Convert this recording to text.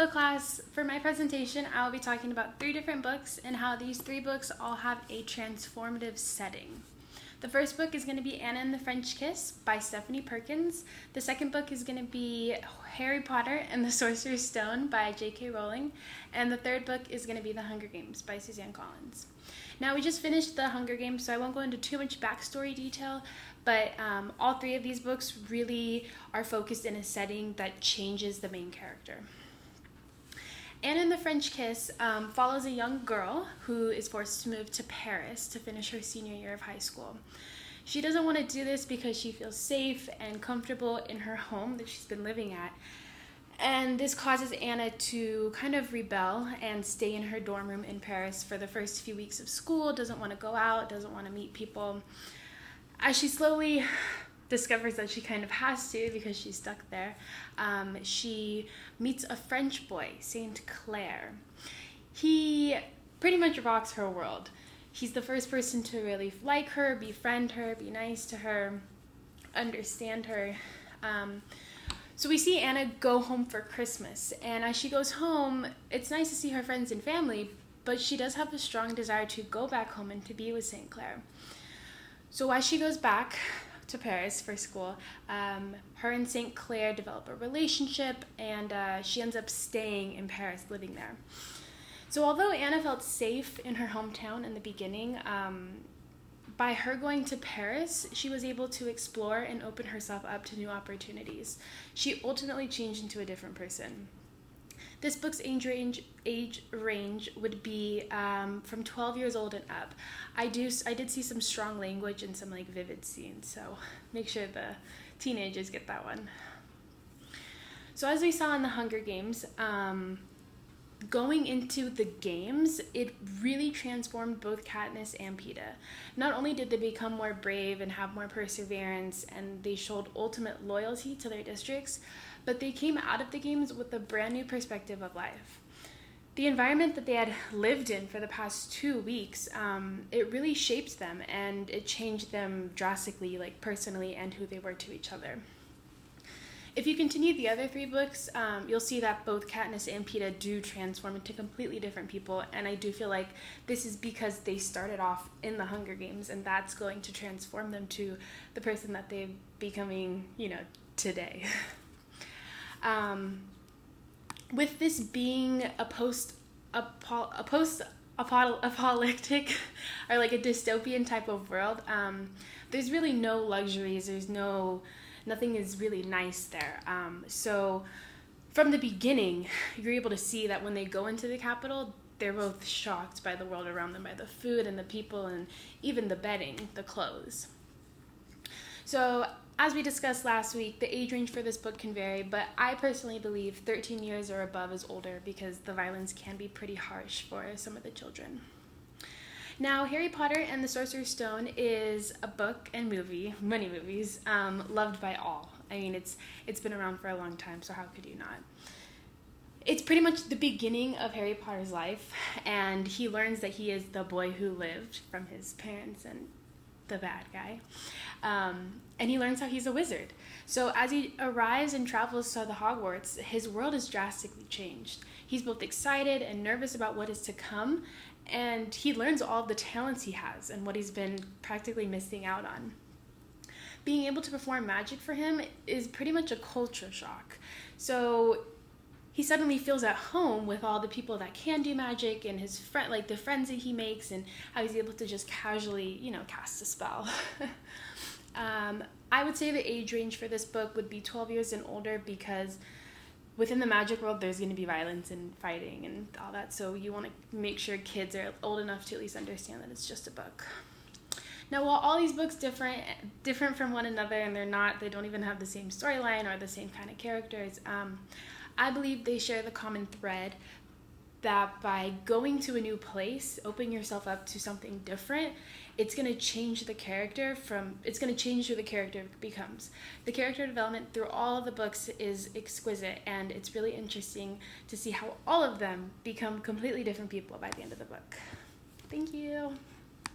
Hello class, for my presentation I will be talking about 3 different books and how these 3 books all have a transformative setting. The first book is going to be Anna and the French Kiss by Stephanie Perkins. The second book is going to be Harry Potter and the Sorcerer's Stone by J.K. Rowling. And the third book is going to be The Hunger Games by Suzanne. Now we just finished The Hunger Games, so I won't go into too much backstory detail, but all 3 of these books really are focused in a setting that changes the main character. Anna and the French Kiss follows a young girl who is forced to move to Paris to finish her senior year of high school. She doesn't want to do this because she feels safe and comfortable in her home that she's been living at. And this causes Anna to kind of rebel and stay in her dorm room in Paris for the first few weeks of school, doesn't want to go out, doesn't want to meet people. As she slowly discovers that she kind of has to because she's stuck there, she meets a French boy, Saint Clair. He pretty much rocks her world. He's the first person to really like her, befriend her, be nice to her, understand her. So we see Anna go home for Christmas, and as she goes home, it's nice to see her friends and family, but she does have a strong desire to go back home and to be with Saint Clair. So as she goes back to Paris for school, her and Saint Clair develop a relationship, and she ends up staying in Paris, living there. So although Anna felt safe in her hometown in the beginning, by her going to Paris, she was able to explore and open herself up to new opportunities. She ultimately changed into a different person. This book's age range would be from 12 years old and up. I did see some strong language and some vivid scenes, so make sure the teenagers get that one. So as we saw in the Hunger Games, going into the games, it really transformed both Katniss and Peeta. Not only did they become more brave and have more perseverance, and they showed ultimate loyalty to their districts, but they came out of the games with a brand new perspective of life. The environment that they had lived in for the past 2 weeks, it really shaped them, and it changed them drastically, personally, and who they were to each other. If you continue the other 3 books, you'll see that both Katniss and Peeta do transform into completely different people, and I do feel like this is because they started off in the Hunger Games, and that's going to transform them to the person that they're becoming, today. With this being a post-apocalyptic or a dystopian type of world, there's really no luxuries, nothing is really nice there. So from the beginning, you're able to see that when they go into the capital, they're both shocked by the world around them, by the food and the people and even the bedding, the clothes. So as we discussed last week, the age range for this book can vary, but I personally believe 13 years or above is older because the violence can be pretty harsh for some of the children. Now, Harry Potter and the Sorcerer's Stone is a book and movie, many movies, loved by all. I mean, it's been around for a long time, so how could you not? It's pretty much the beginning of Harry Potter's life, and he learns that he is the boy who lived from his parents and the bad guy. And he learns how he's a wizard. So as he arrives and travels to the Hogwarts, his world is drastically changed. He's both excited and nervous about what is to come, and he learns all the talents he has and what he's been practically missing out on. Being able to perform magic for him is pretty much a culture shock. So he suddenly feels at home with all the people that can do magic and his the friends that he makes, and how he's able to just casually, cast a spell. I would say the age range for this book would be 12 years and older because within the magic world, there's going to be violence and fighting and all that, so you want to make sure kids are old enough to at least understand that it's just a book. Now, while all these books different from one another, and they don't even have the same storyline or the same kind of characters, I believe they share the common thread that by going to a new place, opening yourself up to something different, it's going to change who the character becomes. The character development through all of the books is exquisite, and it's really interesting to see how all of them become completely different people by the end of the book. Thank you.